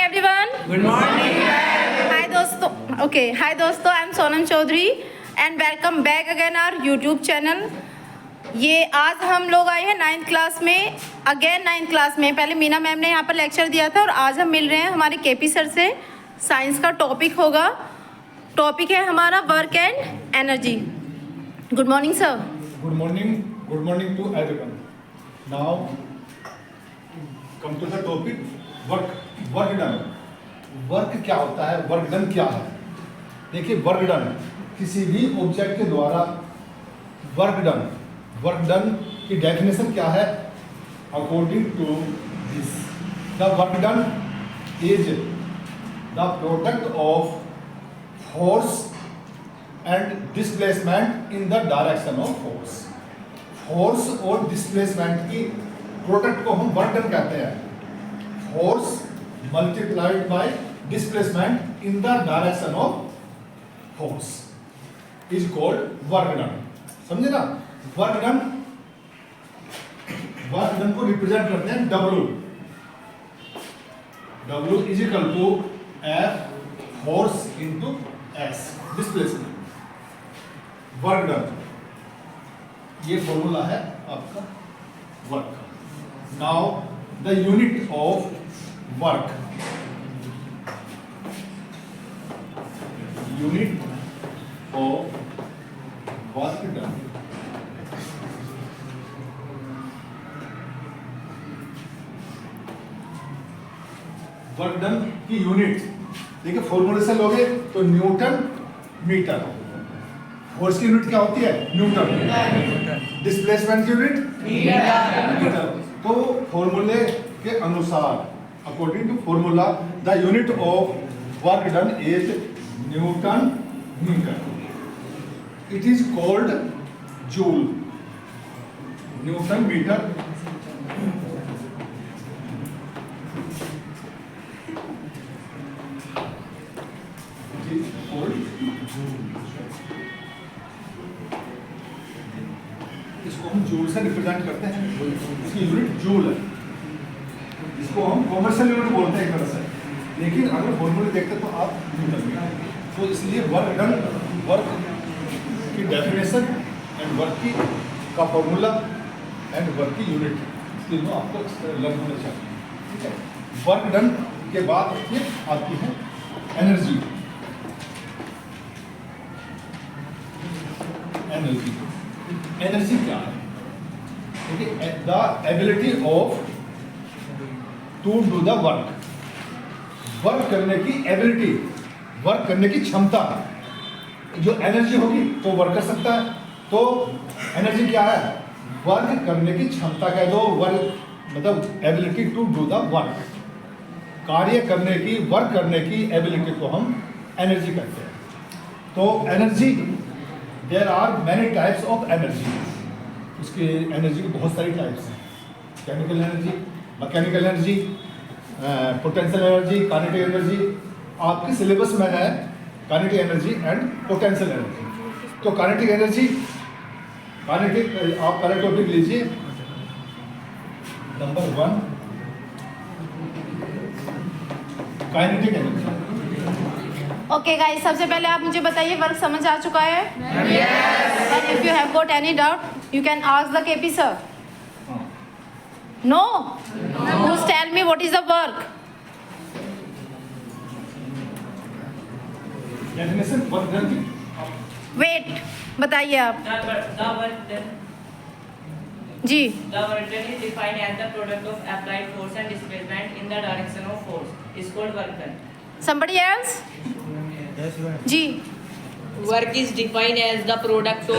everyone. Good morning. Hi दोस्तों. Okay. Hi दोस्तों. I am Sonam Chaudhary and welcome back again our YouTube channel. ये आज हम लोग आए हैं 9th क्लास में, अगेन 9th क्लास में. पहले मीना मैम ने यहाँ पर लेक्चर दिया था और आज हम मिल रहे हैं हमारे केपी सर से. साइंस का टॉपिक होगा. टॉपिक है हमारा work and energy. Good morning sir. Good morning to everyone. Now, come to the topic work done. Work क्या होता है, वर्क डन क्या है? देखिए, वर्क डन किसी भी ऑब्जेक्ट के द्वारा वर्क डन की डेफिनेशन क्या है? According to this, the work done is the product of force and displacement in the direction of force. Force और डिस्प्लेसमेंट की प्रोडक्ट को हम वर्क डन कहते हैं. Force multiplied by displacement in the direction of force is called work done. समझे ना? Work done को represent करते हैं W. W is equal to F force into S displacement. Work done, ये फॉर्मूला है आपका वर्क का. Now the unit of work, unit of work done. Work done की यूनिट देखिए, फॉर्मूले से लोगे तो न्यूटन मीटर. फोर्स की यूनिट क्या होती है? न्यूटन. डिस्प्लेसमेंट की यूनिट मीटर. तो फॉर्मूले के अनुसार, according to formula, the unit of work done is newton metre. It is called joule. Newton metre इसको हम जूल से रिप्रेजेंट करते हैं. इसकी यूनिट जूल है. इसको हम कॉमर्शियल यूनिट बोलते हैं एक तरह से, लेकिन अगर फॉर्मूले देखते तो आप न्यूटन में. तो इसलिए वर्क डन, वर्क की डेफिनेशन एंड वर्क की का फॉर्मूला एंड वर्क की यूनिट, तीनों आपको लर्न होने चाहिए. ठीक है. वर्क डन के बाद फिर आती है एनर्जी. एनर्जी क्या है? देखिए, the ability of to do the work. Work करने की एबिलिटी, वर्क करने की क्षमता. जो एनर्जी होगी तो वर्क कर सकता है. तो एनर्जी क्या है? वर्क करने की क्षमता कह दो. वर्क मतलब ability to do the work. कार्य करने की, वर्क करने की एबिलिटी को हम एनर्जी कहते हैं. तो energy, there are many types of energy. उसकी एनर्जी की बहुत सारी टाइप्स हैं. Chemical energy, mechanical energy, potential energy, kinetic energy. आपके सिलेबस में है kinetic energy and potential energy. तो काइनेटिक एनर्जी, काइनेटिक आप पहले टॉपिक लीजिए number 1, kinetic energy. Okay guys, सबसे पहले आप मुझे बताइए, वर्क समझ आ चुका है? Yes. And if you have got any doubt, you can ask the KP sir. No? Who's tell me what is the work? Definition work done की. Wait, बताइए आप. The work done. जी. The work done is defined as the product of applied force and displacement in the direction of force is called work done. Somebody else? जी. Work is defined as the product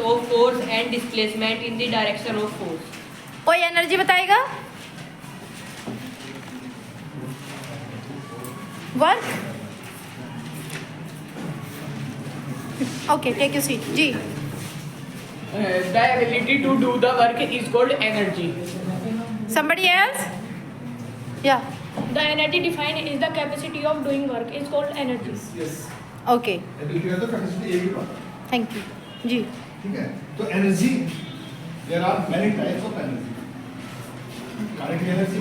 of force and displacement in the direction of force. कोई energy बताएगा? Work. Okay, take your seat. जी. The ability to do the work is called energy. Somebody else? Yeah. The energy defined is the capacity of doing work is called energy. Yes. Okay, ability है तो capacity एक ही बात. Thank you. जी. ठीक है. तो energy, there are many types of energy. Kinetic energy,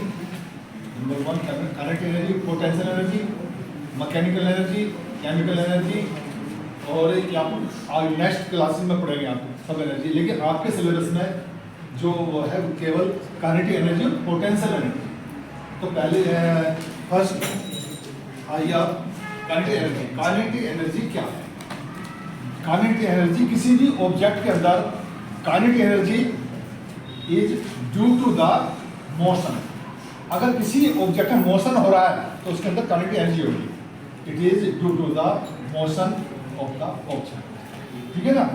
number 1 kinetic energy, potential energy, mechanical energy, chemical energy, और एक आप नेक्स्ट क्लासेस में पढ़ेंगे आप सब एनर्जी। लेकिन आपके सिलेबस में जो वो है वो केवल काइनेटिक एनर्जी और पोटेंशियल एनर्जी। तो पहले फर्स्ट आइए आप काइनेटिक एनर्जी। काइनेटिक एनर्जी क्या है? काइनेटिक एनर्जी किसी भी ऑब्जेक्ट के अंदर kinetic energy is due to the motion. अगर किसी ऑब्जेक्ट में मोशन हो रहा है तो उसके अंदर काइनेटिक एनर्जी होगी। It is due to the motion of the object. ठीक है ना?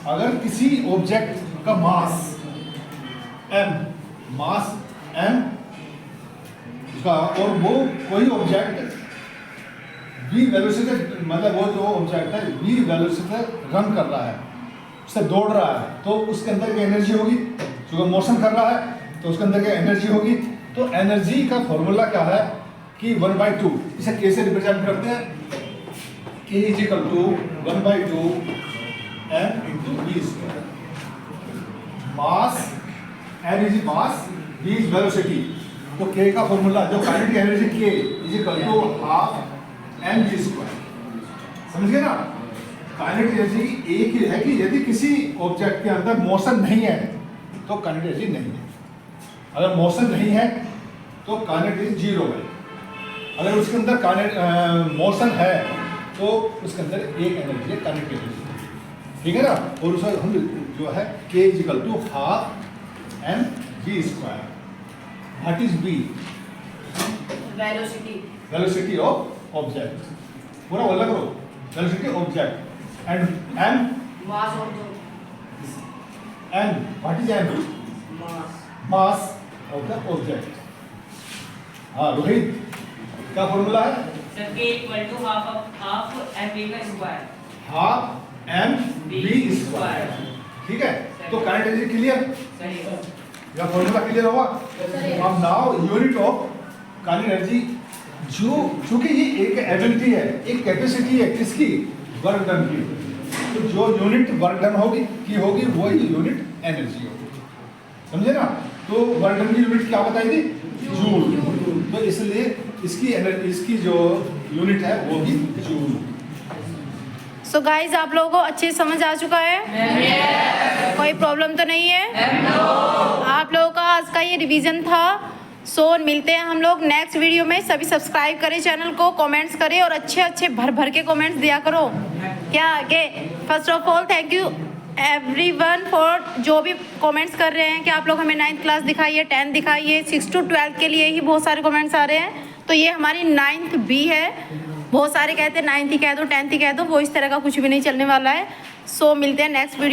अगर किसी ऑब्जेक्ट का मास m उसका, और वो कोई ऑब्जेक्ट v वेलोसिटी, मतलब वो जो ऑब्जेक्ट है v वेलोसिटी से रन कर रहा है, उससे दौड़ रहा है, तो उसके अंदर की एनर्जी होगी। जो मोशन कर रहा है तो उसके अंदर की एनर्जी होगी। तो एनर्जी का फॉर्मूला क्या है कि 1/2। इसे k से रिप्रेजेंट करते हैं, k = 1/2 m × v²। Mass m is mass, v is velocity. तो k का फॉर्मूला जो काइनेटिक एनर्जी k = ½ mv²। समझ गए ना? काइनेटिक एनर्जी एक ही है कि यदि किसी ऑब्जेक्ट के अंदर मोशन नहीं है तो काइनेटिक एनर्जी नहीं है। अगर मोशन नहीं है तो काइनेटिक एनर्जी 0 है। अगर उसके अंदर मोशन है तो उसके अंदर एक एनर्जी है, काइनेटिक एनर्जी। ठीक है ना? और उसका हम जो है k = ½ mv²। What is v? Velocity of object. पूरा बोला करो, velocity object. And m, what is m? Mass of the object. हाँ रोहित, क्या फॉर्मूला है? Sir, K = half mv²। ½ mv²। ठीक है? तो काइनेटिक एनर्जी क्लियर? सही। या फॉर्मूला क्लियर होगा? अब now unit of kinetic energy, जो चूंकि ये एक एबिलिटी है, एक कैपेसिटी है किसकी? वर्क डन की। तो जो यूनिट वर्क डन होगी वही यूनिट एनर्जी होगी। समझे ना? तो वर्क डन की यूनिट क्या बताई थी? जूल। तो इसलिए इसकी एनर्जी, इसकी जो यूनिट है वो भी जूल। सो गाइज आप लोगों को अच्छे से समझ आ चुका है? कोई प्रॉब्लम तो नहीं है? आप लोगों का आज का ये रिवीजन था। सो मिलते हैं हम लोग नेक्स्ट वीडियो में। सभी सब्सक्राइब करें चैनल को, कमेंट्स करें और अच्छे अच्छे भर भर के कमेंट्स दिया करो। क्या आगे? First of all thank you everyone for जो भी कमेंट्स कर रहे हैं कि आप लोग हमें 9th क्लास दिखाइए, 10th दिखाइए। 6 to 12 के लिए ही बहुत सारे कमेंट्स आ रहे हैं। तो ये हमारी 9th B है। बहुत सारे कहते हैं 9th ही कह दो, 10th ही कह दो। वो इस तरह का कुछ भी नहीं चलने वाला है। सो मिलते हैं नेक्स्ट वीडियो।